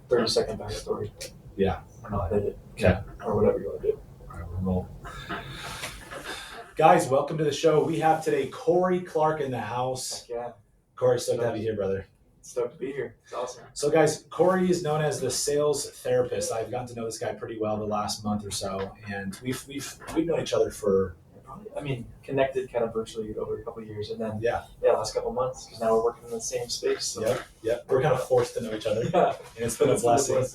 30-second backstory. Yeah. Or not edit it. Okay. Or whatever you want to do. All right, we'll roll. Guys, welcome to the show. We have today Cory Clark in the house. Heck yeah. Cory, stoked to have you here, brother. Stoked to be here. It's awesome. So, guys, Cory is known as the sales therapist. I've gotten to know this guy pretty well the last month or so, and we've known each other for. Connected kind of virtually over a couple of years, and then last couple of months, because now we're working in the same space. So. Yep. We're kind of forced to know each other, Yeah. and it's been a blessing.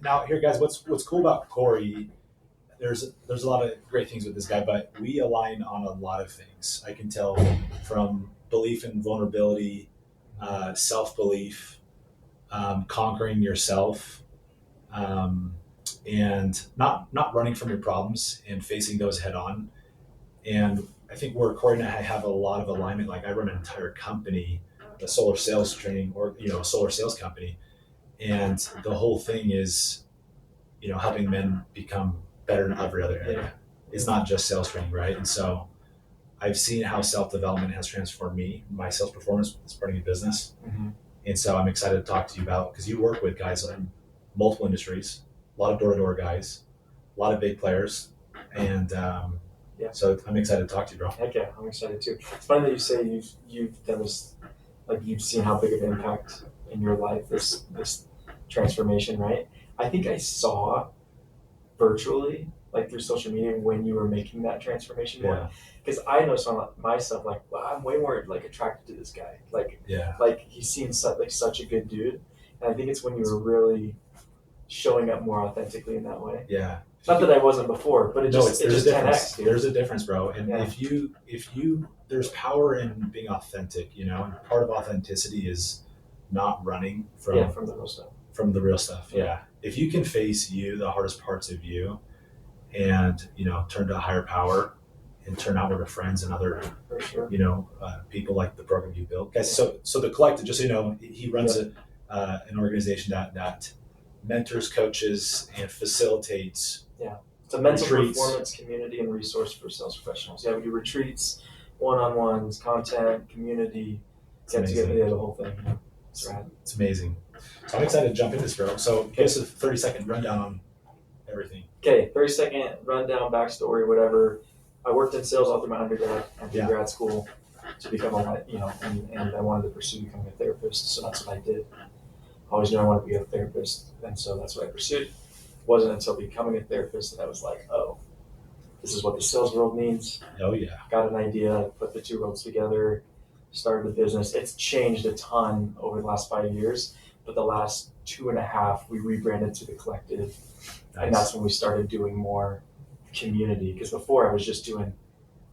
Now, here, guys, what's cool about Cory? There's a lot of great things with this guy, but we align on a lot of things. I can tell from belief in vulnerability, self-belief, conquering yourself, and not running from your problems and facing those head on. And I think where Cory and I have a lot of alignment, like I run an entire company, a solar sales training or, a solar sales company. And the whole thing is, helping men become better in every other area. It's not just sales training, right? And so I've seen how self-development has transformed me, my sales performance, starting a business. Mm-hmm. And so I'm excited to talk to you about, because you work with guys in multiple industries, a lot of door-to-door guys, a lot of big players. And, so I'm excited to talk to you, bro. Heck yeah, I'm excited too. It's funny that you say you've done this, like you've seen how big of an impact in your life this transformation, right? I think I saw virtually, like through social media, when you were making that transformation more. Because I know some of myself, like, well, I'm way more like attracted to this guy. Like he seems such a good dude, and I think it's when you were really showing up more authentically in that way. Yeah. Not that I wasn't before, but it just 10x, dude. There's a difference, bro. And if you there's power in being authentic, and part of authenticity is not running from the real stuff. From the real stuff. Yeah. If you can face you, the hardest parts of you, and turn to a higher power and turn outward to friends and other people like the program you built. Guys, so the collective, just so you know, he runs an organization that mentors, coaches, and facilitates. It's a mental performance community and resource for sales professionals. We do retreats, one-on-ones, content, community, get together, the whole thing. It's rad. It's amazing. So I'm excited to jump into this, bro. So give us a 30-second rundown on everything. Okay, 30-second rundown, backstory, whatever. I worked in sales all through my undergrad and through grad school to become and I wanted to pursue becoming a therapist, so that's what I did. Always knew I wanted to be a therapist, and so that's what I pursued. It wasn't until becoming a therapist that I was like, oh, this is what the sales world needs. Oh, yeah. Got an idea, put the two worlds together, started a business. It's changed a ton over the last 5 years, but the last 2.5, we rebranded to The Collective. Nice. And that's when we started doing more community, because before I was just doing,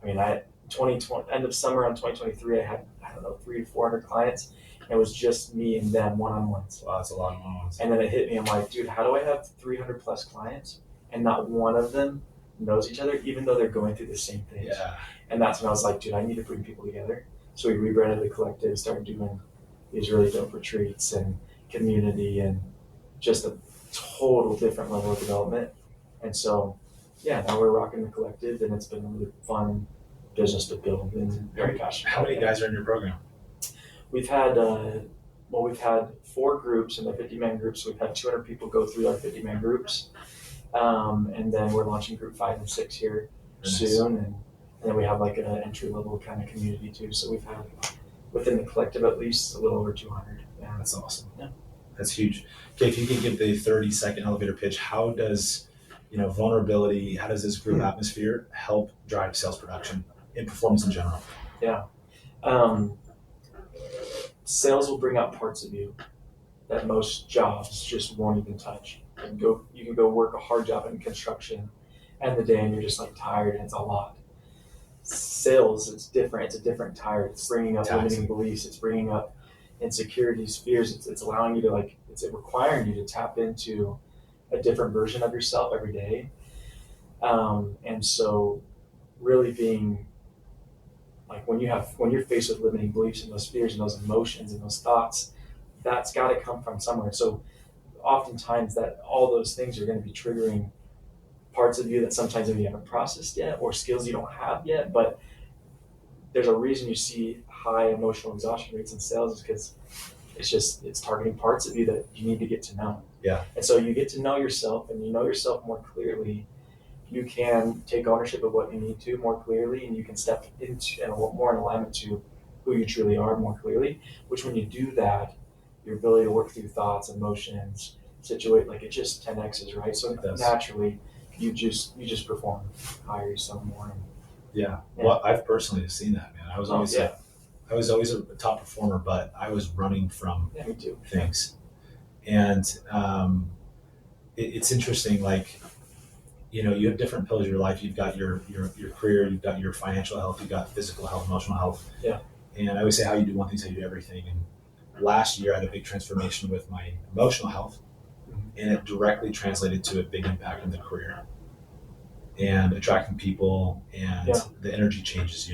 end of summer on 2023, I had, 300 to 400 clients. It was just me and them one-on-ones. Wow, that's a lot of one-on-ones. And then it hit me. I'm like, dude, how do I have 300 plus clients and not one of them knows each other, even though they're going through the same things? Yeah. And that's when I was like, dude, I need to bring people together. So we rebranded The Collective, started doing these really dope retreats and community and just a total different level of development. And so, now we're rocking The Collective, and it's been a really fun business to build and very passionate. How many guys are in your program? We've had 4 groups, and they're 50-man groups. So we've had 200 people go through our 50-man groups, and then we're launching group 5 and 6 here soon, and then we have like an entry-level kind of community too. So we've had within The Collective at least a little over 200. Yeah, that's awesome. Yeah, that's huge. Okay, if you can give the 30-second elevator pitch, how does vulnerability? How does this group atmosphere help drive sales production and performance in general? Yeah. Sales will bring out parts of you that most jobs just won't even touch. You can go work a hard job in construction, end the day, and you're just like tired, and it's a lot. Sales, it's different. It's a different tire. It's bringing up limiting beliefs. It's bringing up insecurities, fears. It's allowing you to it's requiring you to tap into a different version of yourself every day. And so, really being like when you're faced with limiting beliefs and those fears and those emotions and those thoughts, that's got to come from somewhere. So oftentimes that all those things are going to be triggering parts of you that sometimes maybe you haven't processed yet, or skills you don't have yet. But there's a reason you see high emotional exhaustion rates in sales, is because it's targeting parts of you that you need to get to know. Yeah. And so you get to know yourself, and you know yourself more clearly. You can take ownership of what you need to more clearly, and you can step into and more in alignment to who you truly are more clearly. Which, when you do that, your ability to work through thoughts, emotions, situate, like, it just 10x's, right? So naturally, you just perform higher yourself more. Yeah. Well, I've personally seen that, man. I was always a top performer, but I was running from me too. things, and it's interesting. Like, you have different pillars of your life. You've got your career, you've got your financial health, you've got physical health, emotional health. Yeah. And I always say, how you do one thing is how you do everything. And last year, I had a big transformation with my emotional health, and it directly translated to a big impact in the career and attracting people and the energy changes.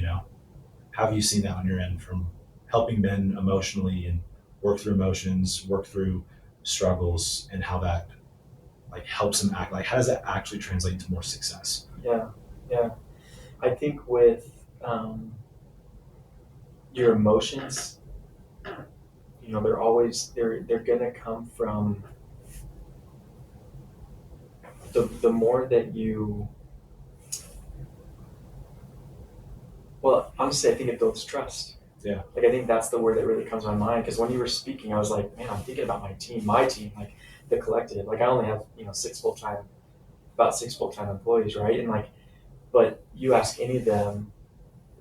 How have you seen that on your end, from helping men emotionally and work through emotions, work through struggles, and how that helps them act? How does that actually translate into more success? Yeah. I think with your emotions, they're gonna come from the more that you. Well, honestly, I think it builds trust. Yeah. I think that's the word that really comes to my mind, because when you were speaking, I was like, man, I'm thinking about my team, like the collective. I only have about six full-time employees, right? And but you ask any of them,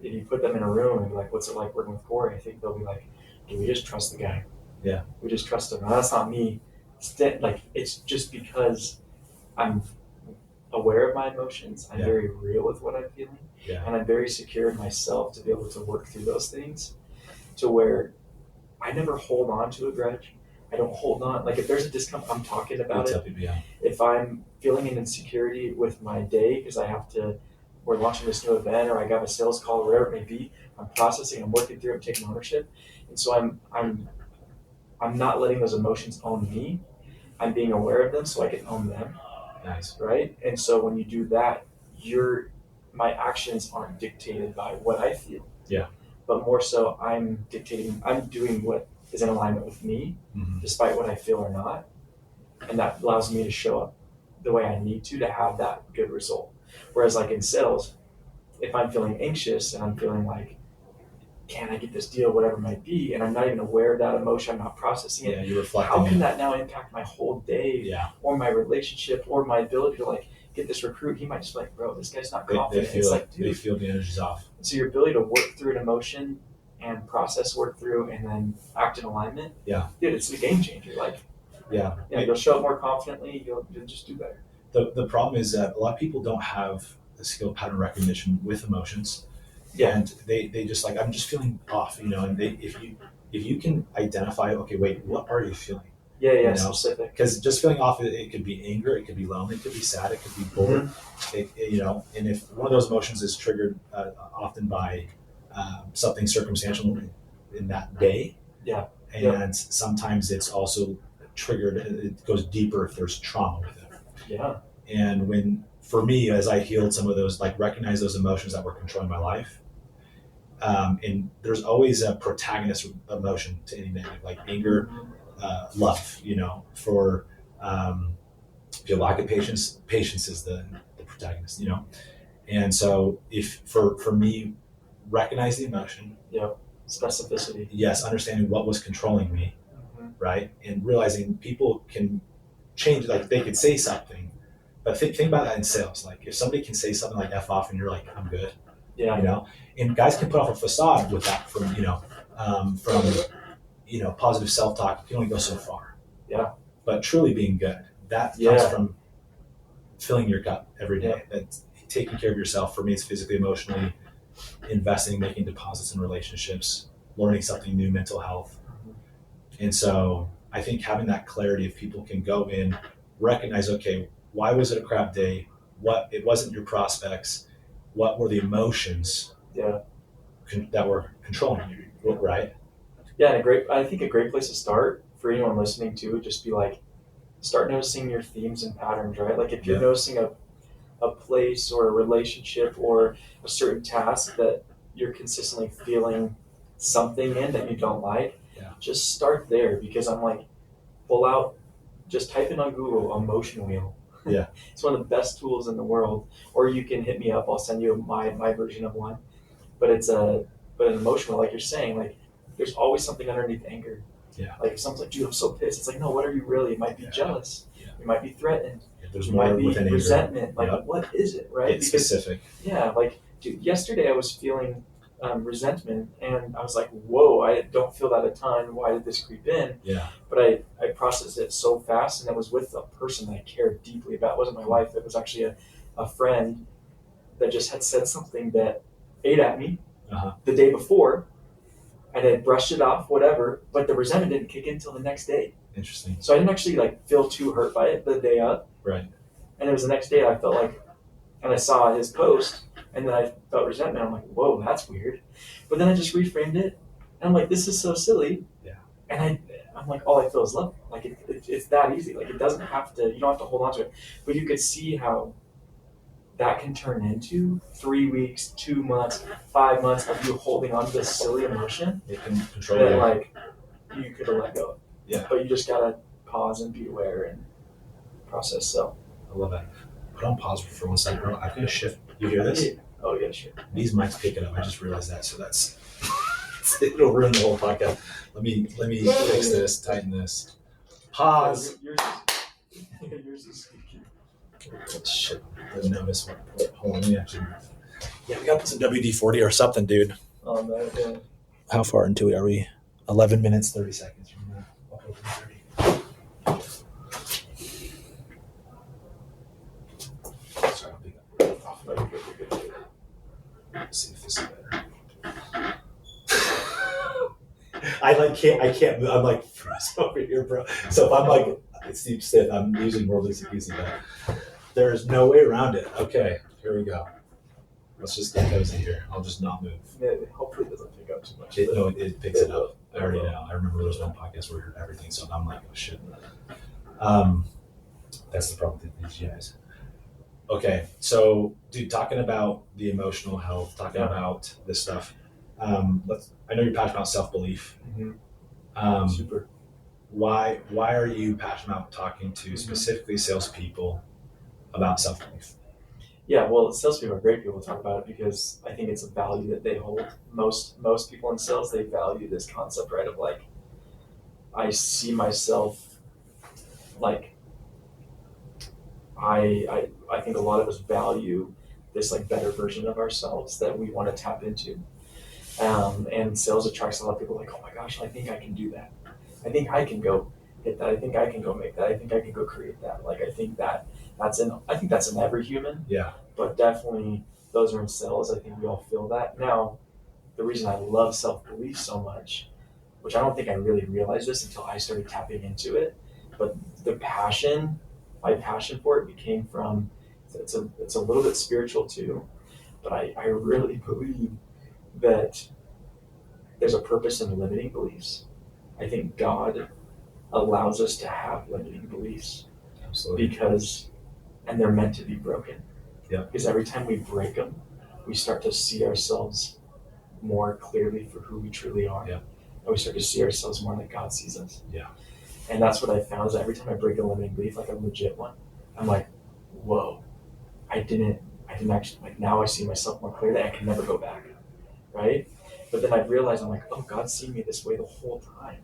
if you put them in a room and be like, what's it like working with Cory? I think they'll be like, dude, we just trust the guy. Yeah. We just trust him. And that's not me. It's just because I'm aware of my emotions. I'm very real with what I'm feeling. Yeah. And I'm very secure in myself to be able to work through those things, to where I never hold on to a grudge. I don't hold on. If there's a discomfort, I'm talking about it. If I'm feeling an insecurity with my day because we're launching this new event, or I got a sales call, or whatever it may be, I'm processing, I'm working through, I'm taking ownership. And so I'm not letting those emotions own me. I'm being aware of them so I can own them. Nice. Right? And so when you do that, my actions aren't dictated by what I feel. Yeah. But more so, I'm doing what is in alignment with me, despite what I feel or not. And that allows me to show up the way I need to have that good result. Whereas in sales, if I'm feeling anxious and I'm feeling like, can I get this deal, whatever it might be, and I'm not even aware of that emotion, I'm not processing it. Yeah, you're reflecting. How can that now impact my whole day, or my relationship, or my ability to get this recruit? He might just be like, bro, this guy's not confident. They feel the energy's off. So your ability to work through an emotion and work through, and then act in alignment. Yeah. Dude, it's a game changer. You'll show up more confidently. You'll just do better. The problem is that a lot of people don't have the skill pattern recognition with emotions. Yeah. And they just I'm just feeling off, and if you can identify, okay, wait, what are you feeling? Yeah, specific. Because just feeling off, it could be anger, it could be lonely, it could be sad, it could be bored, and if one of those emotions is triggered often by something circumstantial in that day, and sometimes it's also triggered, it goes deeper if there's trauma with it. Yeah. And for me, as I healed some of those, recognize those emotions that were controlling my life, and there's always a protagonist emotion to anything, like anger, love. For if you lack of patience is the protagonist. And so if for me, recognize the emotion. Yep. Specificity. Yes, understanding what was controlling me, right, and realizing people can change. They could say something. But think about that in sales. If somebody can say something like "F off" and you're like, "I'm good," and guys can put off a facade with that from positive self-talk. You can only go so far. Yeah. But truly being good, that comes from filling your cup every day. That's taking care of yourself. For me, it's physically, emotionally, investing, making deposits in relationships, learning something new, mental health. And so I think having that clarity, if people can go in, recognize, okay, why was it a crap day? It wasn't your prospects. What were the emotions that were controlling you, right? Yeah, and I think a great place to start for anyone listening to would just be start noticing your themes and patterns, right? If you're noticing a place or a relationship or a certain task that you're consistently feeling something in that you don't like, just start there, because I'm like, pull out, just type in on Google emotion wheel. Yeah. It's one of the best tools in the world. Or you can hit me up. I'll send you my version of one. But but an emotion wheel, like you're saying, like there's always something underneath anger. Yeah. Like if someone's like, dude, I'm so pissed. It's like, no, what are you really? You might be jealous. Yeah. You might be threatened. There's You more might be within anger. resentment. Like what is it, right? It's specific. Yeah, like dude, yesterday I was feeling resentment, and I was like, whoa, I don't feel that a ton. Why did this creep in? Yeah. But I processed it so fast, and it was with a person that I cared deeply about. It wasn't my wife. It was actually a friend that just had said something that ate at me the day before, and I brushed it off, whatever, but the resentment didn't kick in until the next day. Interesting. So I didn't actually like feel too hurt by it the day up. Right. And it was the next day I felt like, and I saw his post, and then I felt resentment. I'm like, whoa, that's weird. But then I just reframed it, and I'm like, this is so silly. Yeah. And I'm like, all I feel is love. Like it's that easy. Like it doesn't have to. You don't have to hold on to it. But you could see how that can turn into 3 weeks, 2 months, 5 months of you holding on to this silly emotion. It can control that you. like you could have let go. Yeah. But you just gotta pause and be aware and process. So I love that. Put on pause for 1 second, bro. I'm gonna shift. You hear this? Oh yeah, sure. These mics pick it up. I just realized that. So that's it'll ruin the whole podcast. Let me fix this, tighten this. Pause. Yours is squeaky. Shit. Didn't notice what. Hold on, let me actually. Yeah, we got this in WD-40 or something, dude. Oh no, yeah. How far into it are we? 11 minutes, 30 seconds. From now. Okay, 30. Sorry, I'll be off. No, you're good. Let's see if this is better. I can't move. I'm like frozen over here, bro. So if I'm like Steve stiff, I'm using more loosey goosey, but there's no way around it. Okay, here we go. Let's just get cozy here. I'll just not move. Yeah, hopefully it doesn't pick up too much. It picks it up. I already know. I remember there was one podcast where we heard everything, so I'm like, oh shit. That's the problem with these guys. Okay, so dude, talking about the emotional health, talking about this stuff. I know you're passionate about self-belief. Mm-hmm. Super. Why are you passionate about talking to specifically salespeople about self-belief? Yeah, well, salespeople are great people to talk about it because I think it's a value that they hold. Most people in sales, they value this concept, right? Of like, I see myself like I think a lot of us value this like better version of ourselves that we want to tap into. And sales attracts a lot of people like, oh my gosh, I think I can do that. I think I can go hit that. I think I can go make that. I think I can go create that. Like I think that's in every human. Yeah. But definitely those are in sales. I think we all feel that. Now, the reason I love self-belief so much, which I don't think I really realized this until I started tapping into it, but my passion for it came from, it's a little bit spiritual too, but I really believe that there's a purpose in limiting beliefs. I think God allows us to have limiting beliefs. Absolutely. And they're meant to be broken. Yeah. Because every time we break them, we start to see ourselves more clearly for who we truly are. Yeah. And we start to see ourselves more like God sees us. Yeah. And that's what I found is every time I break a limiting belief, like a legit one, I'm like, whoa, I didn't actually, like now I see myself more clearly. I can never go back. Right? But then I've realized I'm like, oh, God's seen me this way the whole time.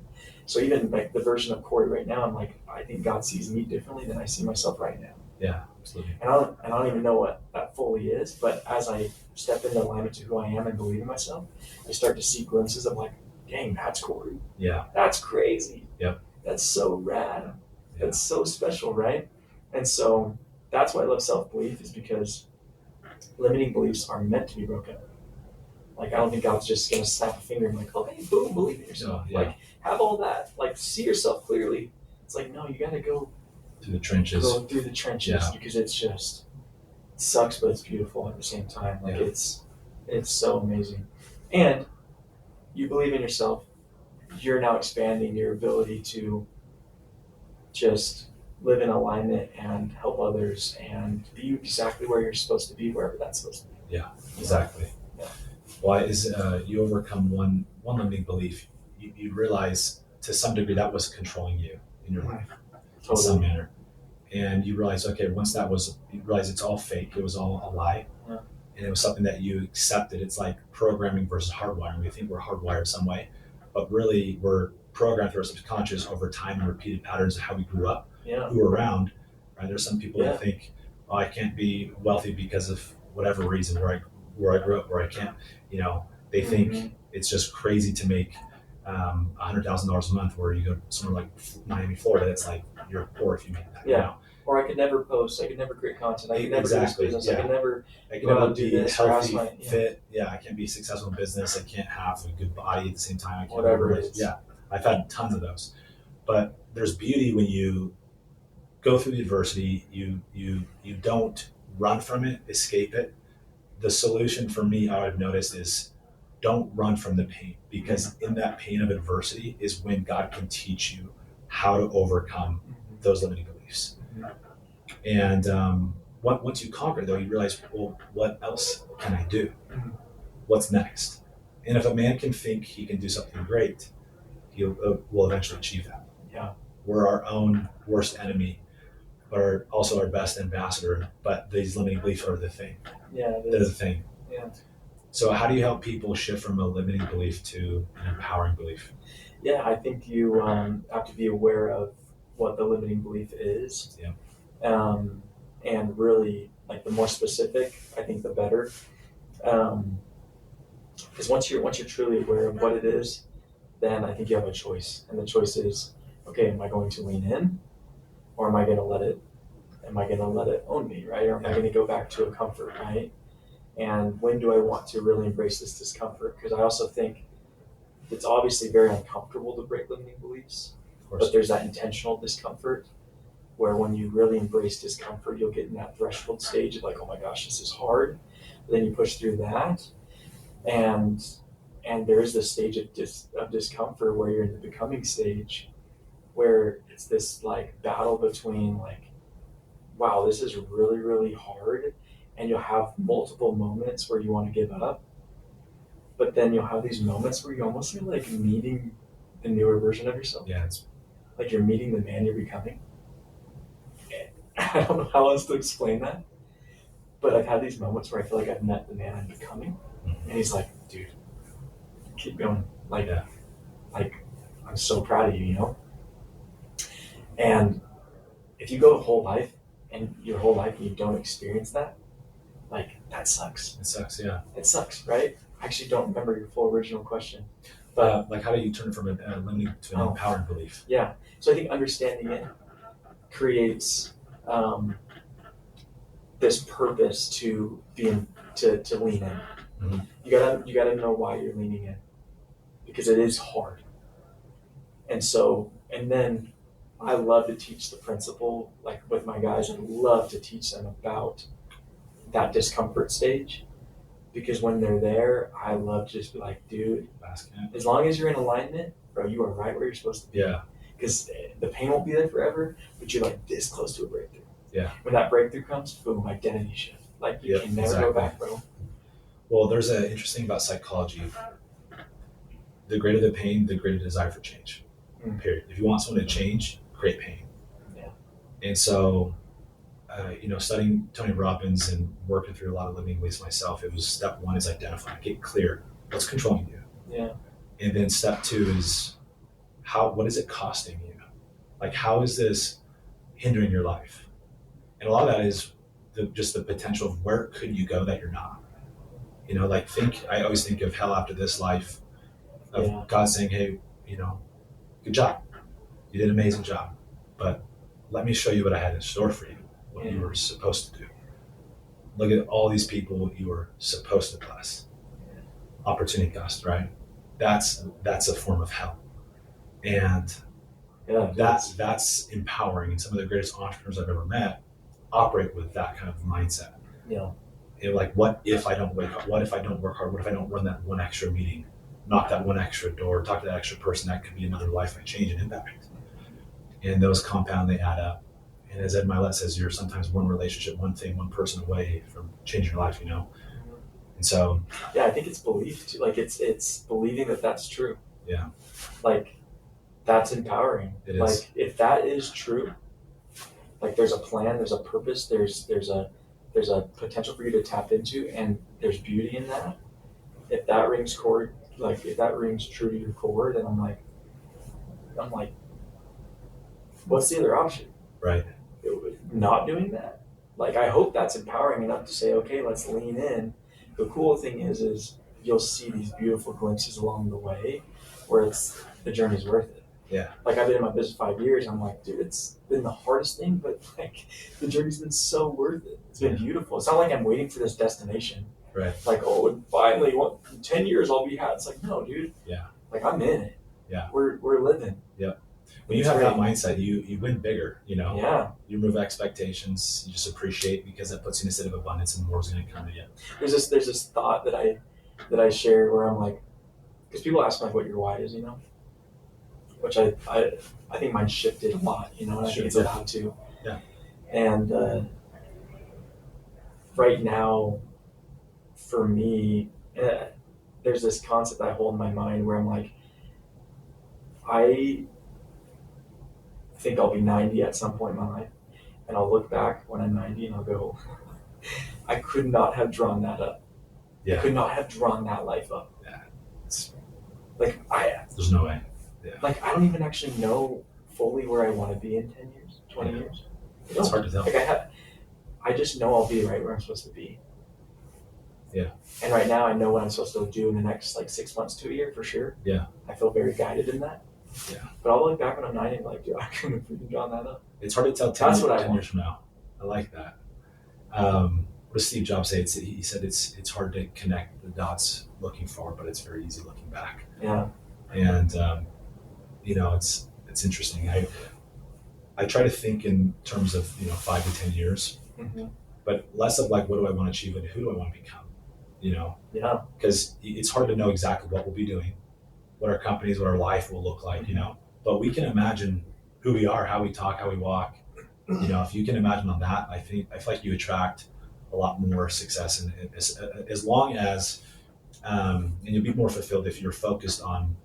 So even like the version of Cory right now, I'm like, I think God sees me differently than I see myself right now. Yeah, absolutely. And I don't even know what that fully is, but as I step into alignment to who I am and believe in myself, I start to see glimpses of like, dang, that's Cory. Yeah. That's crazy. Yep. That's so rad. Yeah. That's so special, right? And so that's why I love self-belief, is because limiting beliefs are meant to be broken. Like, I don't think God's just going to snap a finger and be like, okay, boom, believe in yourself. No, yeah. Like, have all that. Like, see yourself clearly. It's like, no, you got to go through the trenches. Because it's just, it sucks, but it's beautiful at the same time. Like, it's so amazing. And you believe in yourself. You're now expanding your ability to just live in alignment and help others and be exactly where you're supposed to be, wherever that's supposed to be. Yeah, exactly. Yeah. Why is you overcome one limiting belief? You realize to some degree that was controlling you in your life in Totally. some manner. And you realize, okay, you realize it's all fake. It was all a lie. Yeah. And it was something that you accepted. It's like programming versus hardwiring. We think we're hardwired some way, but really we're programmed through our subconscious over time and repeated patterns of how we grew up, Yeah. who we're around. Right? There's some people Yeah. that think, oh, I can't be wealthy because of whatever reason where I grew up, where I can't, they think it's just crazy to make $100,000 a month, where you go somewhere like Miami, Florida. It's like you're poor if you make that. Yeah. Or I could never post. I could never create content. I could never Exactly, do this business. yeah. I could never. I can Go out never and do be this or ask healthy, my- yeah. fit. Yeah, I can't be successful in business. I can't have a good body at the same time. I can't Whatever really- it is. Yeah, I've had tons of those. But there's beauty when you go through the adversity. You don't run from it, escape it. The solution for me, I've noticed, is don't run from the pain, because in that pain of adversity is when God can teach you how to overcome those limiting beliefs. And once you conquer, though, you realize, well, what else can I do? What's next? And if a man can think he can do something great, he will eventually achieve that. Yeah. We're our own worst enemy, but are also our best ambassador. But these limiting beliefs are the thing. Yeah. It They're is. the thing. Yeah. So how do you help people shift from a limiting belief to an empowering belief? Yeah, I think you have to be aware of what the limiting belief is. Yeah. And really, like, the more specific, I think the better. Because once you're truly aware of what it is, then I think you have a choice, and the choice is, okay, am I going to lean in, or am I going to let it? Am I going to let it own me, right? Or am I going to go back to a comfort, right? And when do I want to really embrace this discomfort? Because I also think it's obviously very uncomfortable to break limiting beliefs, Of course. but there's that intentional discomfort where when you really embrace discomfort, you'll get in that threshold stage of like, oh my gosh, this is hard. But then you push through that, and there is this stage of discomfort where you're in the becoming stage, where it's this like battle between like, wow, this is really, really hard, and you'll have multiple moments where you want to give up, but then you'll have these moments where you almost feel like meeting the newer version of yourself. Yeah, it's Like you're meeting the man you're becoming. I don't know how else to explain that, but I've had these moments where I feel like I've met the man I'm becoming, and he's like, dude, keep going. Like, Yeah. like I'm so proud of you, you know? And if you go a whole life and your whole life and you don't experience that, like, that sucks. it sucks. Yeah. It sucks, right? I actually don't remember your full original question. But Like, how do you turn from a limiting to an empowering belief? yeah, so I think understanding it creates this purpose to be in, to lean in. Mhm. You gotta know why you're leaning in, because it is hard. And then I love to teach the principle, like with my guys. I love to teach them about that discomfort stage, because when they're there, I love to just be like, dude, as long as you're in alignment, bro, you are right where you're supposed to be. Yeah. Because the pain won't be there forever, but you're like this close to a breakthrough. Yeah. When that breakthrough comes, boom, identity shift. Like you Yep, can never exactly. go back, bro. Well, there's an interesting about psychology. The greater the pain, the greater the desire for change. Period. If you want someone to change, create pain. Yeah. And so, studying Tony Robbins and working through a lot of limiting beliefs myself, it was step one is identify, get clear, what's controlling you. Yeah. And then step two is what is it costing you? Like, how is this hindering your life? And a lot of that is just the potential of where could you go that you're not. I always think of hell after this life, of Yeah. God saying, hey, good job. You did an amazing job. But let me show you what I had in store for you, what you were supposed to do. Look at all these people you were supposed to bless. Opportunity cost, right? That's a form of hell. And Yeah. that's empowering. And some of the greatest entrepreneurs I've ever met operate with that kind of mindset. Yeah. Like, what if I don't wake up? What if I don't work hard? What if I don't run that one extra meeting, knock that one extra door, talk to that extra person? That could be another life I change and impact. And those compound, they add up. And as Ed Milet says, you're sometimes one relationship, one thing, one person away from changing your life, And so, Yeah, I think it's belief too. Like it's believing that that's true. Yeah. Like That's empowering. It is. Like if that is true, like there's a plan, there's a purpose, there's a potential for you to tap into, and there's beauty in that. If that rings core, like if that rings true to your core, then I'm like, what's the other option? Right. Not doing that. Like I hope that's empowering enough to say, okay, let's lean in. The cool thing is you'll see these beautiful glimpses along the way, where it's the journey's worth it. Yeah. Like I've been in my business 5 years. I'm like, dude, it's been the hardest thing, but like the journey's been so worth it. It's been beautiful. It's not like I'm waiting for this destination. Right. Like, oh, and finally, in 10 years I'll be had. It's like, no, dude. Yeah. Like I'm in it. Yeah. We're living. Yep. When you have that mindset, you win bigger, Yeah. You remove expectations, you just appreciate, because that puts you in a state of abundance and more is going to come to you. There's this thought that I shared where I'm like, because people ask me like what your why is, which I think mine shifted a lot, and I think it's allowed to. Yeah. And right now, for me, there's this concept I hold in my mind where I'm like, I think I'll be 90 at some point in my life, and I'll look back when I'm 90 and I'll go, I could not have drawn that up. Yeah. I could not have drawn that life up. Yeah. There's no way. Yeah. Like I don't even actually know fully where I want to be in 10 years, 20 years. It's hard to tell. Like I just know I'll be right where I'm supposed to be. Yeah. And right now I know what I'm supposed to do in the next like 6 months to a year for sure. Yeah. I feel very guided in that. Yeah. But I'll look back when I'm 90 and be like, dude, I couldn't have freaking drawn that up. It's hard to tell 10 years from now. I like that. What does Steve Jobs say? He said it's hard to connect the dots looking forward, but it's very easy looking back. Yeah. And it's interesting. I try to think in terms of 5 to 10 years, but less of like what do I want to achieve and who do I want to become. Yeah. Because it's hard to know exactly what we'll be doing, what our companies, what our life will look like. But we can imagine who we are, how we talk, how we walk. If you can imagine on that, I feel like you attract a lot more success, and as long as and you'll be more fulfilled if you're focused on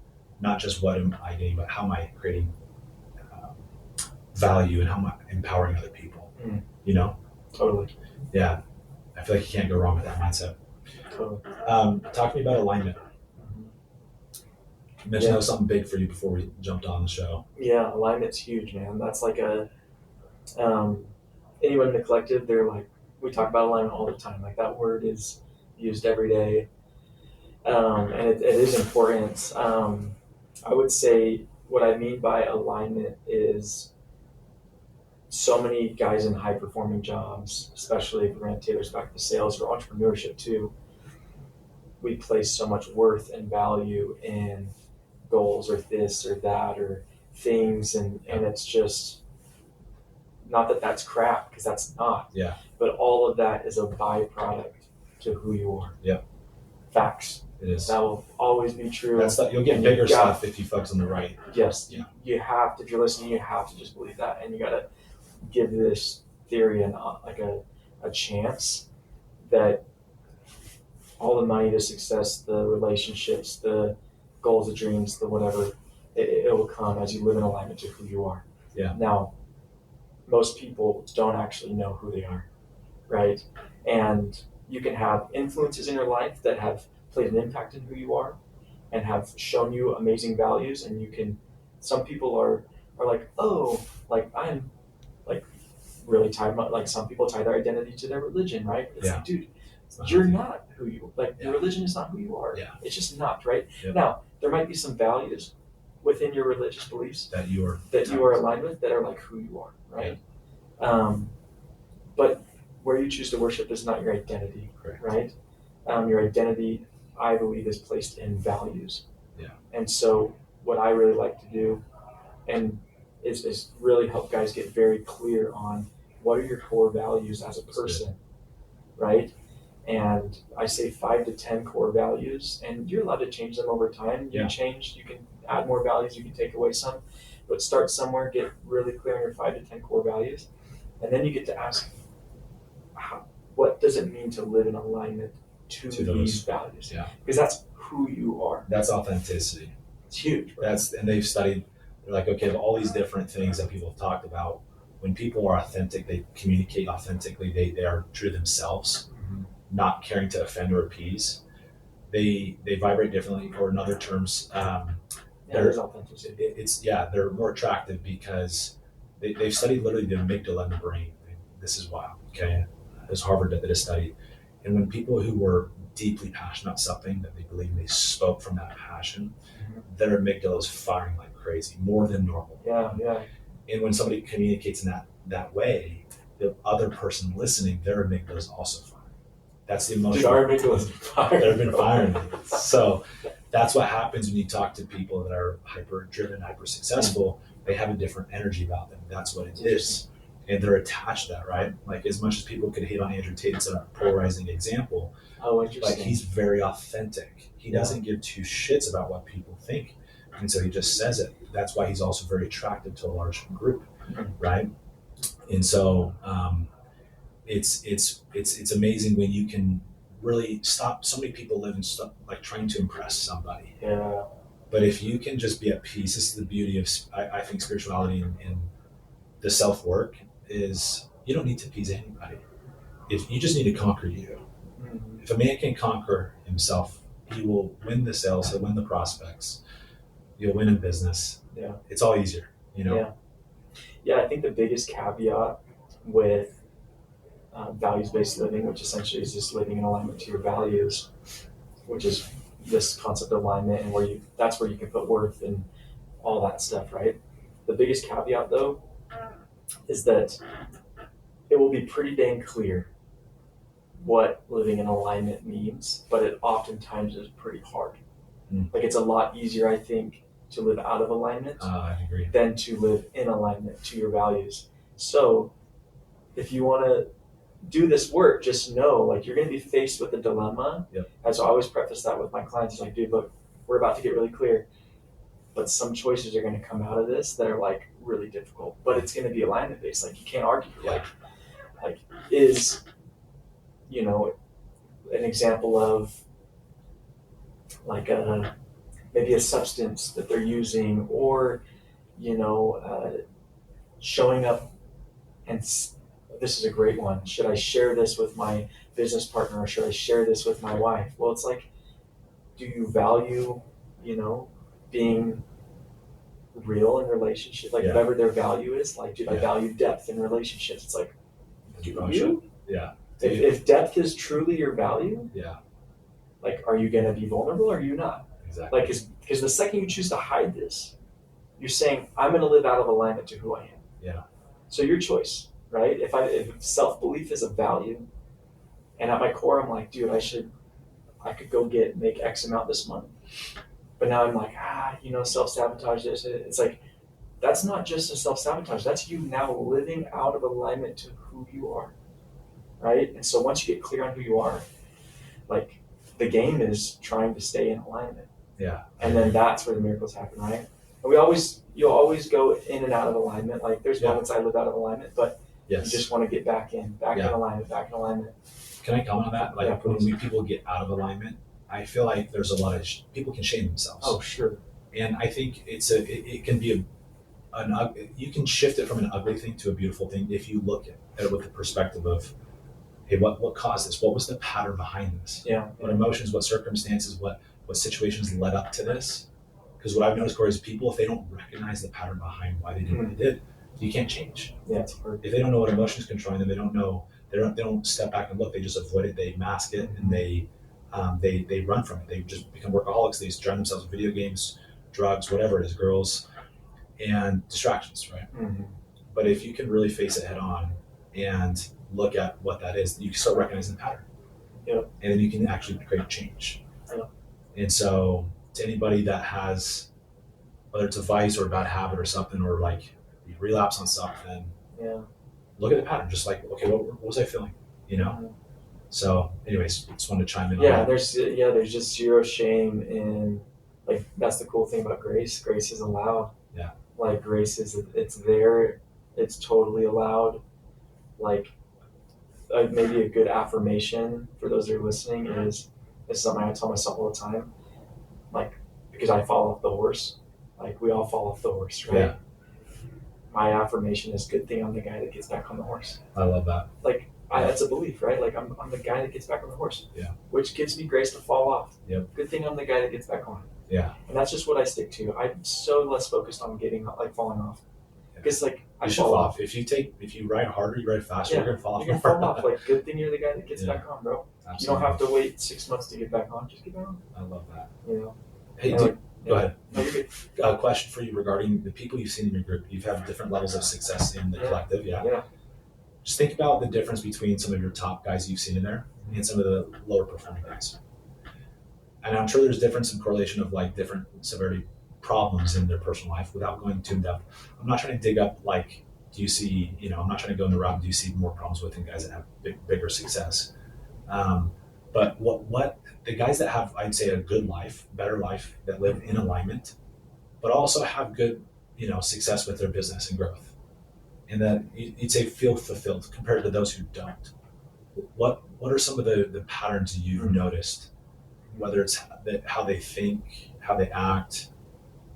not just what am I getting, but how am I creating value and how am I empowering other people. Totally. Yeah, I feel like you can't go wrong with that mindset. Totally. Talk to me about alignment. You mentioned that was something big for you before we jumped on the show. Yeah, alignment's huge, man. That's like anyone in the collective, they're like, we talk about alignment all the time. Like that word is used every day. And it is important. I would say what I mean by alignment is so many guys in high performing jobs, especially if we're going to tailor back to sales or entrepreneurship too, we place so much worth and value in goals or this or that or things, and it's just not that that's crap, because that's not. Yeah. But all of that is a byproduct to who you are. Yeah. Facts. It is. That will always be true. That's you'll get bigger stuff if you focus on the right. Yes. Yeah. You have to, if you're listening, you have to just believe that, and you got to give this theory a chance that all the money, the success, the relationships, the goals, the dreams, the whatever, it will come as you live in alignment to who you are. Yeah. Now, most people don't actually know who they are, right? And you can have influences in your life that have played an impact in who you are and have shown you amazing values, and some people are like, oh, like I'm like really tied, like some people tie their identity to their religion, right? It's like, dude, you're not who you, like your religion is not who you are. Yeah. It's just not, right? Yep. Now, there might be some values within your religious beliefs that you are aligned with, that are like who you are, right? Yeah. But where you choose to worship is not your identity. Correct. Right? Your identity, I believe, is placed in values. Yeah. And so what I really like to do and is really help guys get very clear on what are your core values as a person, right? And I say 5 to 10 core values, and you're allowed to change them over time. You can add more values, you can take away some, but start somewhere, get really clear on your 5 to 10 core values. And then you get to ask, what does it mean to live in alignment to these values? Yeah. Because that's who you are. That's authenticity. It's huge. Right? And they've studied They're like, okay, of all these different things that people have talked about, when people are authentic, they communicate authentically, they are true to themselves, not caring to offend or appease. They vibrate differently, or in other terms, There's authenticity. they're more attractive because they've studied literally the amygdala in the brain. This is wild. Okay, this Harvard did a study, and when people who were deeply passionate about something that they believe, they spoke from that passion, their amygdala is firing like crazy, more than normal. Yeah. And when somebody communicates in that way, the other person listening, their amygdala is also firing. That's the emotion. Dude, our amygdala's been firing. They've been firing. So that's what happens when you talk to people that are hyper driven, hyper successful. They have a different energy about them. That's what it is. And they're attached to that, right? Like, as much as people could hate on Andrew Tate, it's a polarizing example. Oh, interesting. Like, he's very authentic. He doesn't give two shits about what people think. And so he just says it. That's why he's also very attractive to a large group, right? And so it's amazing when you can really stop. So many people live in stuff like trying to impress somebody. Yeah. But if you can just be at peace, this is the beauty of, I think, spirituality and the self-work is you don't need to appease anybody. If you just need to conquer you. If a man can conquer himself, he will win the sales, he'll win the prospects, you'll win in business. Yeah. It's all easier, Yeah, I think the biggest caveat with values-based living, which essentially is just living in alignment to your values, which is this concept of alignment, and that's where you can put worth and all that stuff, right? The biggest caveat, though, is that it will be pretty dang clear what living in alignment means, but it oftentimes is pretty hard. Like, it's a lot easier, I think, to live out of alignment I agree. than to live in alignment to your values. So if you want to do this work, just know, like, you're going to be faced with a dilemma. Yep. And so I always preface that with my clients. It's like, dude, look, we're about to get really clear, but some choices are going to come out of this that are like really difficult, but it's going to be alignment based. Like, you can't argue. Like is, an example of like maybe a substance that they're using, or showing up and this is a great one. Should I share this with my business partner, or should I share this with my wife? Well, it's like, do you value, being real in relationship? Like, whatever their value is, like, dude, I value depth in relationships. It's like, you? Yeah. If depth is truly your value, yeah. Like, are you going to be vulnerable, or are you not? Exactly. Like, because the second you choose to hide this, you're saying, I'm going to live out of alignment to who I am. Yeah. So your choice, right? If self-belief is a value, and at my core, I'm like, dude, I could go make X amount this month. But now I'm like, self-sabotage this. It's like, that's not just a self-sabotage. That's you now living out of alignment to who you are, right? And so once you get clear on who you are, like, the game is trying to stay in alignment. Yeah. And then that's where the miracles happen, right? And you'll always go in and out of alignment. Like, there's moments I live out of alignment, but you just want to get back in alignment. Can I comment on that? Like, when people get out of alignment, I feel like there's a lot of people can shame themselves. Oh, sure. And I think it can be you can shift it from an ugly thing to a beautiful thing if you look at it with the perspective of, hey, what caused this? What was the pattern behind this? Yeah. What emotions, what circumstances, what situations led up to this? Because what I've noticed, Cory, is people, if they don't recognize the pattern behind why they did what they did, you can't change. Yeah, it's hard. If they don't know what emotions controlling them, they don't step back and look. They just avoid it. They mask it, and they run from it. They just become workaholics. They drown themselves in video games, drugs, whatever it is, girls, and distractions, right? Mm-hmm. But if you can really face it head on and look at what that is, you can start recognizing the pattern. Yep. And then you can actually create change. Yep. And so, to anybody that has, whether it's a vice or a bad habit or something, or like you relapse on something, look at the pattern. Just like, okay, what was I feeling? Mm-hmm. So, anyways, just wanted to chime in. Yeah, there's just zero shame in, like, that's the cool thing about grace. Grace is allowed. Yeah. Like, grace it's there. It's totally allowed. Like, maybe a good affirmation for those that are listening is something I tell myself all the time. Like, because I fall off the horse. Like we all fall off the horse, right? Yeah. My affirmation is good thing I'm the guy that gets back on the horse. I love that. Like that's a belief, right? Like I'm the guy that gets back on the horse. Yeah. Which gives me grace to fall off. Yep. Good thing I'm the guy that gets back on. Yeah. And that's just what I stick to. I'm so less focused on getting like falling off. Because like I You should fall fall off. off. If you ride harder, you ride faster, you're gonna fall off. You're gonna fall off. Like good thing you're the guy that gets Yeah. back on, bro. Absolutely. You don't have to wait 6 months to get back on. Just get back on. I love that. You know. Hey, And, dude, like, go ahead. No, you're good. A question for you regarding the people you've seen in your group. You've had different levels of success in the collective, yeah? Yeah. Just think about the difference between some of your top guys you've seen in there and some of the lower performing guys. And I'm sure there's difference in correlation of like different severity problems in their personal life without going too in depth. I'm not trying to dig up like, do you see, I'm not trying to go in the route, do you see more problems within guys that have bigger success? But what the guys that have, I'd say, a good life, better life, that live in alignment, but also have good, success with their business and growth, and that you'd say feel fulfilled compared to those who don't. What are some of the patterns you've noticed, whether it's how they think, how they act,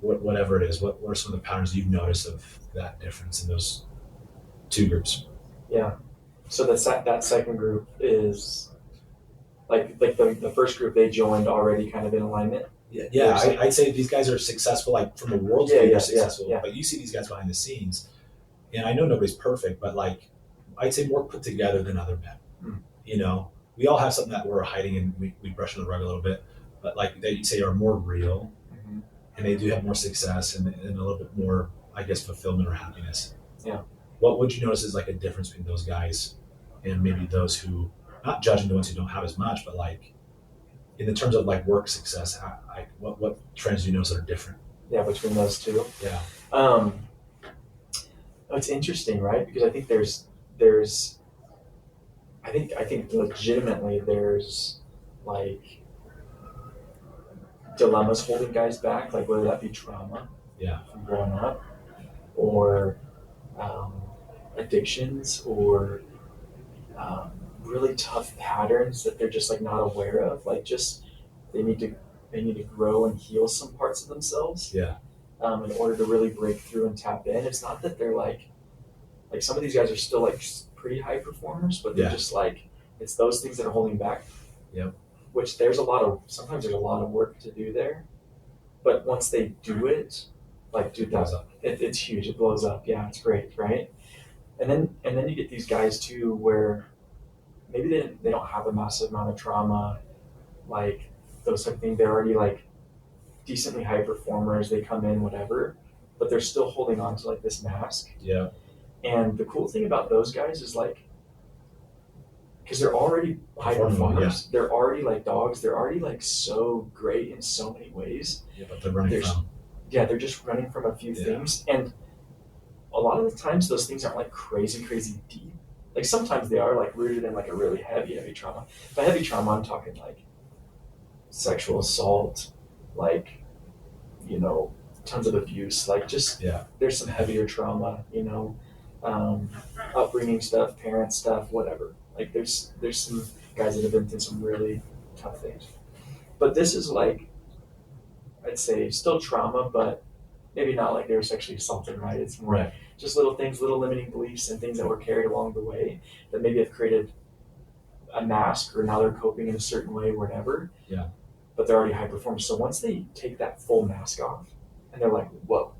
whatever it is? What are some of the patterns you've noticed of that difference in those two groups? Yeah. So that second group is like the first group they joined already kind of in alignment. Yeah. I'd say these guys are successful, like from the world's view, they're successful. Yeah. But you see these guys behind the scenes, and I know nobody's perfect, but like I'd say more put together than other men. We all have something that we're hiding and we brush under the rug a little bit, but like they say are more real, and they do have more success and a little bit more, I guess, fulfillment or happiness. Yeah. What would you notice is like a difference between those guys and maybe those who, not judging the ones who don't have as much, but like in the terms of like work success, what trends do you notice that are different? Yeah, between those two. Yeah. It's interesting, right? Because I think there's I think legitimately there's like dilemmas holding guys back, like whether that be trauma from growing up or addictions or really tough patterns that they're just like not aware of. Like just they need to grow and heal some parts of themselves. Yeah. In order to really break through and tap in. It's not that they're like some of these guys are still like pretty high performers, but they're just like it's those things that are holding back. Yep. Which sometimes there's a lot of work to do there, but once they do it, like dude, it's huge. It blows up. Yeah, it's great, right? And then you get these guys too, where maybe they don't have a massive amount of trauma, like those type of things. They're already like decently high performers. They come in whatever, but they're still holding on to like this mask. Yeah. And the cool thing about those guys is like, because they're already high performers, they're already like dogs, they're already like so great in so many ways. Yeah, but they're running from. Yeah, they're just running from a few things. And a lot of the times those things aren't like crazy deep. Like sometimes they are like rooted in like a really heavy trauma. By heavy trauma, I'm talking like sexual assault, like, tons of abuse, like just, there's some heavier trauma, upbringing stuff, parent stuff, whatever. Like there's some guys that have been through some really tough things. But this is like, I'd say still trauma, but maybe not like they were sexually assaulted, right? It's more just little things, little limiting beliefs and things that were carried along the way that maybe have created a mask, or now they're coping in a certain way, whatever. Yeah. But they're already high performers. So once they take that full mask off and they're like, whoa,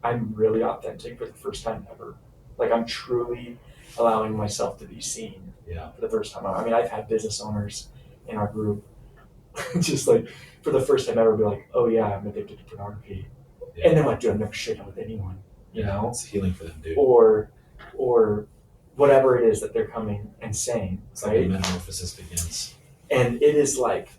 I'm really authentic for the first time ever. Like I'm truly allowing myself to be seen for the first time. I mean, I've had business owners in our group just like for the first time ever be like, oh yeah, I'm addicted to pornography. Yeah. And they're like, dude, I'm never sharing with anyone, you know? It's healing for them, dude. Or whatever it is that they're coming and saying, it's right? Like the metamorphosis begins. And it is like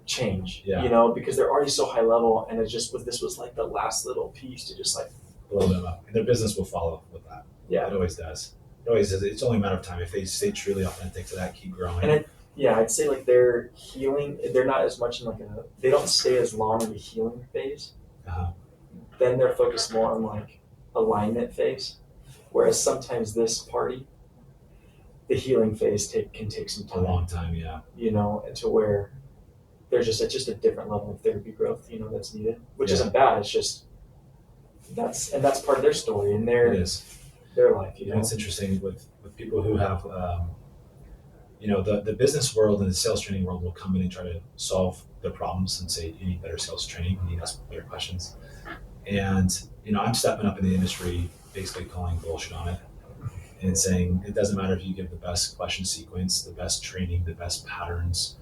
change, because they're already so high level, and this was like the last little piece to just like blow them up. And their business will follow with that. Yeah. It always does. It always is. It's only a matter of time. If they stay truly authentic to that, keep growing. And I'd say like they're healing. They're not as much in like they don't stay as long in the healing phase. Then they're focused more on like alignment phase. Whereas sometimes this party, the healing phase can take some time. A long time, yeah. To where there's just a different level of therapy growth, that's needed, which isn't bad. It's just that's part of their story and It is. their life, you You know, know. it's interesting with people who have, the business world and the sales training world will come in and try to solve their problems and say, you need better sales training, you need to ask better questions. And, I'm stepping up in the industry, basically calling bullshit on it and saying it doesn't matter if you give the best question sequence, the best training, the best patterns,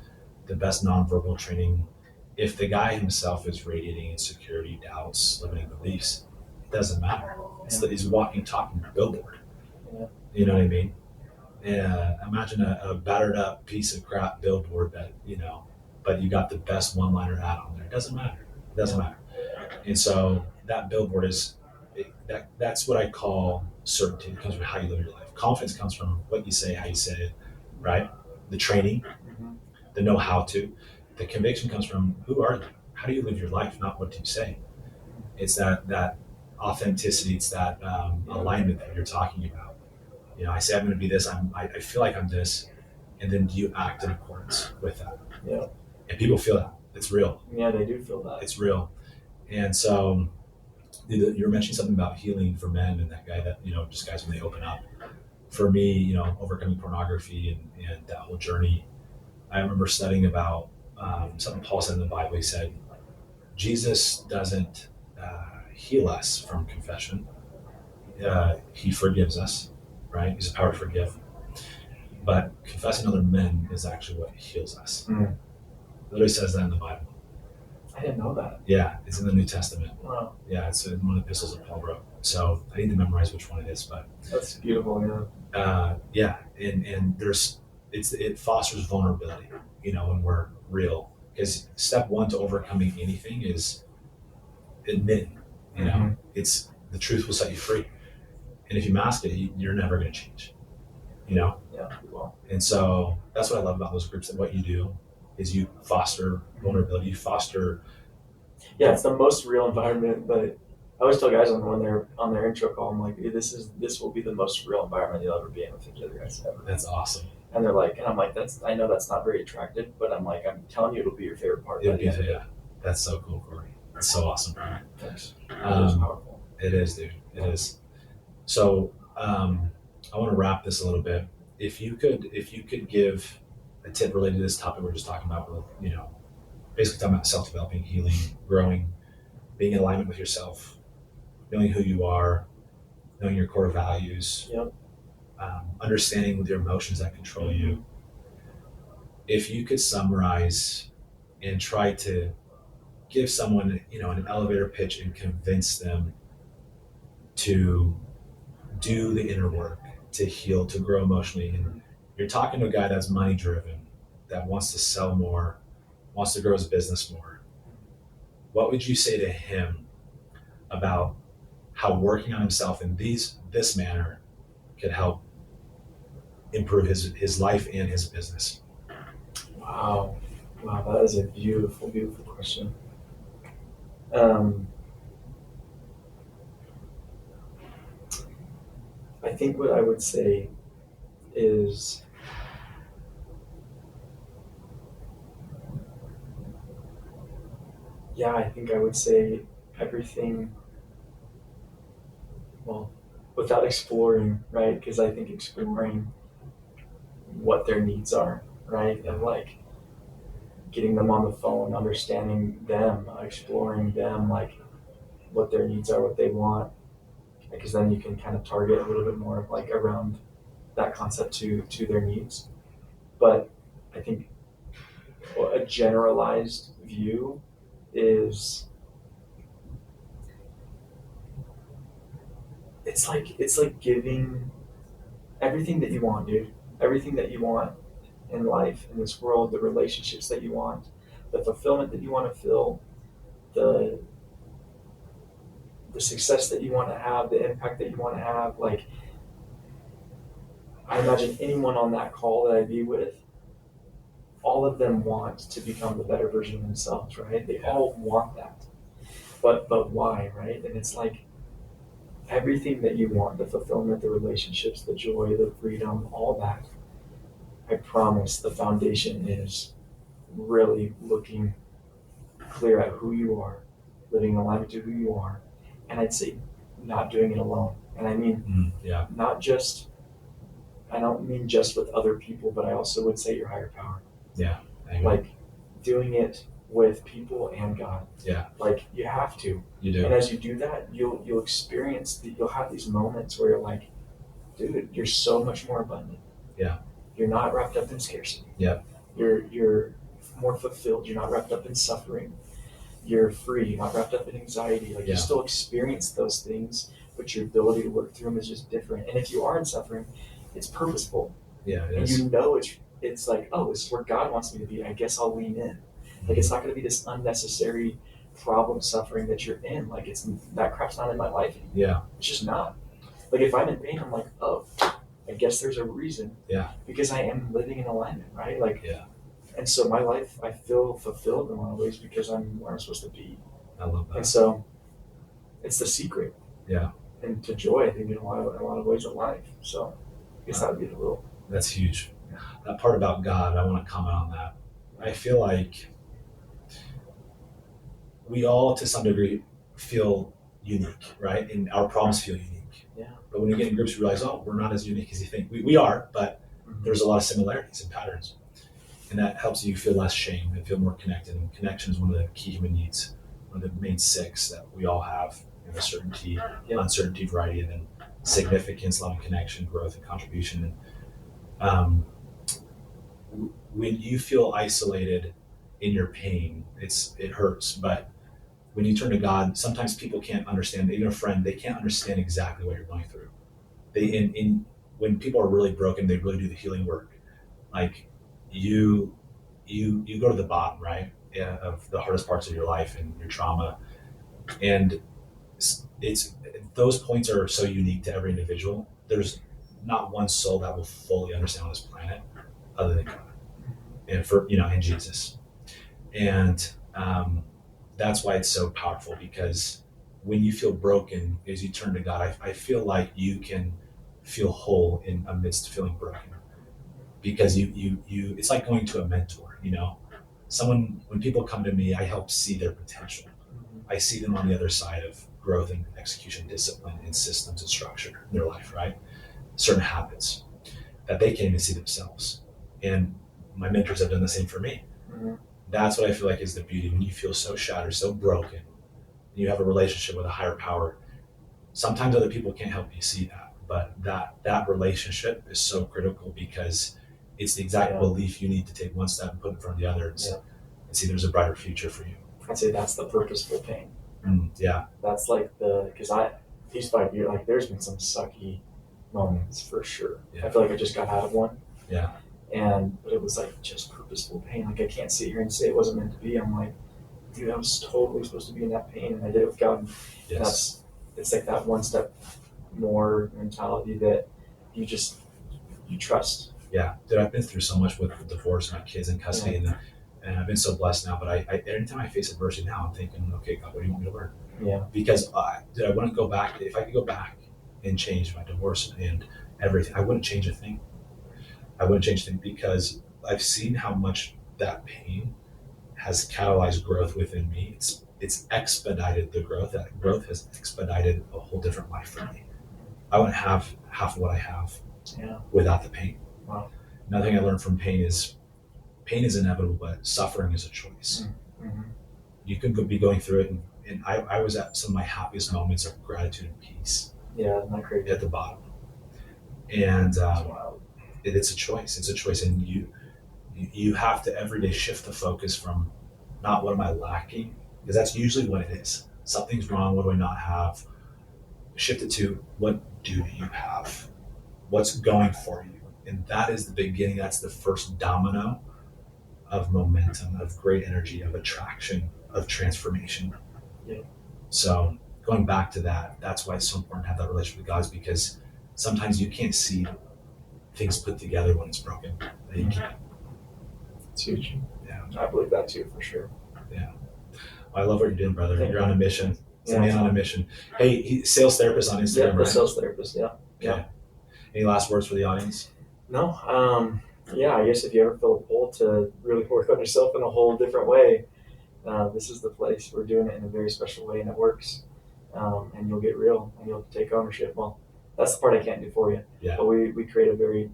the best nonverbal training. If the guy himself is radiating insecurity, doubts, limiting beliefs, it doesn't matter. It's that he's walking, talking billboard. Yeah. You know what I mean? Imagine a battered up piece of crap billboard that, but you got the best one liner ad on there. It doesn't matter. It doesn't matter. And so that billboard that's what I call certainty. It comes from how you live your life. Confidence comes from what you say, how you say it, right? The training, the know how to. The conviction comes from who are you? How do you live your life, not what do you say? It's that authenticity. It's that alignment that you're talking about. I say I'm going to be this. I feel like I'm this, and then do you act in accordance with that? Yeah. And people feel that. It's real. Yeah, they do feel that. It's real. And so you were mentioning something about healing for men and that guy that, just guys when they open up. For me, overcoming pornography and that whole journey, I remember studying about something Paul said in the Bible. He said, Jesus doesn't heal us from confession. He forgives us, right? He's a power to forgive. But confessing other men is actually what heals us. Literally says that in the Bible. I didn't know that. Yeah, it's in the New Testament. Wow. Yeah, it's in one of the epistles that Paul wrote. So I need to memorize which one it is, but that's beautiful. Yeah, and it fosters vulnerability. When we're real, because step one to overcoming anything is admitting. It's the truth will set you free, and if you mask it, you're never going to change. Yeah, well. And so that's what I love about those groups. And what you do is you foster vulnerability, you foster. Yeah, it's the most real environment. But I always tell guys when they're on their intro call, I'm like, this will be the most real environment you'll ever be in with each other guys ever. That's awesome. And they're like, and I'm like, I know that's not very attractive, but I'm like, I'm telling you, it'll be your favorite part. Yeah, that's so cool, Cory. That's so awesome. Thanks. It's powerful. It is, dude. It is. So I want to wrap this a little bit. If you could give a tip related to this topic we're just talking about, basically talking about self-developing, healing, growing, being in alignment with yourself, knowing who you are, knowing your core values, understanding with your emotions that control you. If you could summarize and try to give someone, an elevator pitch and convince them to do the inner work, to heal, to grow emotionally. And you're talking to a guy that's money driven, that wants to sell more, wants to grow his business more. What would you say to him about how working on himself in this manner could help improve his life and his business? Wow, that is a beautiful, beautiful question. I think what I would say is I think I would say everything, well, without exploring, right? Because I think exploring what their needs are, right? And like getting them on the phone, understanding them, exploring them, like what their needs are, what they want, because then you can kind of target a little bit more like around that concept to their needs. But I think a generalized view is it's like giving everything that you want, dude. Everything that you want in life, in this world, the relationships that you want, the fulfillment that you want to feel, the success that you want to have, the impact that you want to have. Like, I imagine anyone on that call that I'd be with, all of them want to become the better version of themselves, right? They all want that. But why, right? And it's like everything that you want, the fulfillment, the relationships, the joy, the freedom, all that. I promise the foundation is really looking clear at who you are, living in alignment to who you are, And I'd say not doing it alone. And I mean, Yeah. not just, I don't mean just with other people, but I also would say your higher power. Yeah. Amen. Like doing it with people and God. Yeah. Like you have to. You do. And as you do that, you'll experience you'll have these moments where you're like, dude, you're so much more abundant. Yeah. You're not wrapped up in scarcity. Yeah. You're more fulfilled. You're not wrapped up in suffering. You're free. You're not wrapped up in anxiety. Like you still experience those things, but your ability to work through them is just different. And if you are in suffering, it's purposeful. Yeah, it and is. you know it's like, oh, this is where God wants me to be. I guess I'll lean in. Like it's not going to be this unnecessary problem suffering that you're in. Like it's that crap's not in my life anymore. Yeah. It's just not. Like if I'm in pain, I'm like, oh, I guess there's a reason. Yeah. Because I am living in alignment, right? Like, yeah. And so my life, I feel fulfilled in a lot of ways because I'm where I'm supposed to be. I love that. And so it's the secret. Yeah. And to joy, I think, in a lot of ways of life. So I guess that would be the rule. That's huge. That part about God, I want to comment on that. I feel like we all, to some degree, feel unique, right? And our problems feel unique. Yeah. But when you get in groups, you realize, oh, we're not as unique as you think. We are, but there's a lot of similarities and patterns. And that helps you feel less shame and feel more connected. And connection is one of the key human needs, one of the main six that we all have. The certainty, uncertainty, variety, and then significance, love and connection, growth and contribution. And when you feel isolated in your pain, it hurts. But when you turn to God, sometimes people can't understand. Even a friend, they can't understand exactly what you're going through. When people are really broken, they really do the healing work. Like you go to the bottom, right, of the hardest parts of your life and your trauma, and it's those points are so unique to every individual. There's not one soul that will fully understand on this planet other than God and Jesus. And that's why it's so powerful, because when you feel broken, as you turn to God, I feel like you can feel whole in amidst feeling broken, because you it's like going to a mentor. Someone, when people come to me, I help see their potential. I see them on the other side of growth and execution, discipline and systems and structure in their life, right? Certain habits that they can't even see themselves. And my mentors have done the same for me. Mm-hmm. That's what I feel like is the beauty. When you feel so shattered, so broken, and you have a relationship with a higher power, sometimes other people can't help you see that. But that relationship is so critical, because it's the exact belief you need to take one step and put in front of the other and see there's a brighter future for you. I'd say that's the purposeful pain. Yeah. That's like because these 5 years, like there's been some sucky moments for sure. Yeah. I feel like I just got out of one. Yeah. But it was like just purposeful pain. Like I can't sit here and say it wasn't meant to be. I'm like, dude, I was totally supposed to be in that pain, and I did it with God. Yes. And it's like that one step more mentality that you trust. Yeah, dude, I've been through so much with divorce and my kids in custody, and I've been so blessed now. But I anytime I face adversity now, I'm thinking, okay, God, what do you want me to learn? Yeah. Because I wouldn't go back. If I could go back and change my divorce and everything, I wouldn't change a thing. I wouldn't change a thing, because I've seen how much that pain has catalyzed growth within me. It's expedited the growth. That growth has expedited a whole different life for me. I wouldn't have half of what I have without the pain. Wow. Another thing I learned from pain is inevitable, but suffering is a choice. Mm-hmm. You can be going through it, and I was at some of my happiest moments of gratitude and peace. Yeah, isn't that crazy? At the bottom. And it's a choice. It's a choice, and you have to every day shift the focus from not what am I lacking, because that's usually what it is. Something's wrong. What do I not have? Shift it to what do you have? What's going for you? And that is the beginning. That's the first domino of momentum, of great energy, of attraction, of transformation. Yeah. So going back to that, that's why it's so important to have that relationship with God, is because sometimes you can't see things put together when it's broken. You can't. It's huge. Yeah. I believe that too, for sure. Yeah. Well, I love what you're doing, brother. You're on a mission. It's a man on a mission. Hey, sales therapist on Instagram, right? Sales therapist, yeah. Okay. Yeah. Any last words for the audience? No. I guess if you ever feel a pull to really work on yourself in a whole different way, this is the place. We're doing it in a very special way, and it works. and you'll get real and you'll take ownership. Well, that's the part I can't do for you. Yeah. But we create a very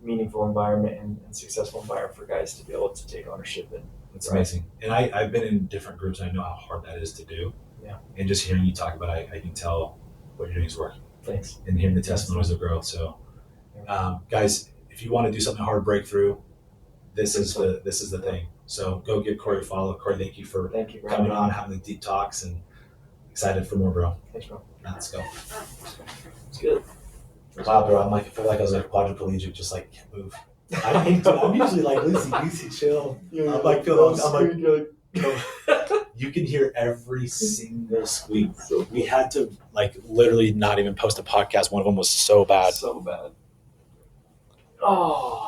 meaningful environment and successful environment for guys to be able to take ownership in. That's amazing. And I've been in different groups and I know how hard that is to do. Yeah. And just hearing you talk about it, I can tell what you're doing is working. Thanks. And hearing the testimonies of growth. So, guys, if you want to do something hard, breakthrough, this is the thing. So go give Cory a follow. Cory, thank you for coming on, having the deep talks, and excited for more, bro. Thanks, bro. Let's go. It's good. Wow, bro. I feel like I was like quadriplegic, just like can't move. I'm usually like loosey goosey, chill. I'm like you can hear every single squeak. So we had to like literally not even post a podcast. One of them was so bad. Oh.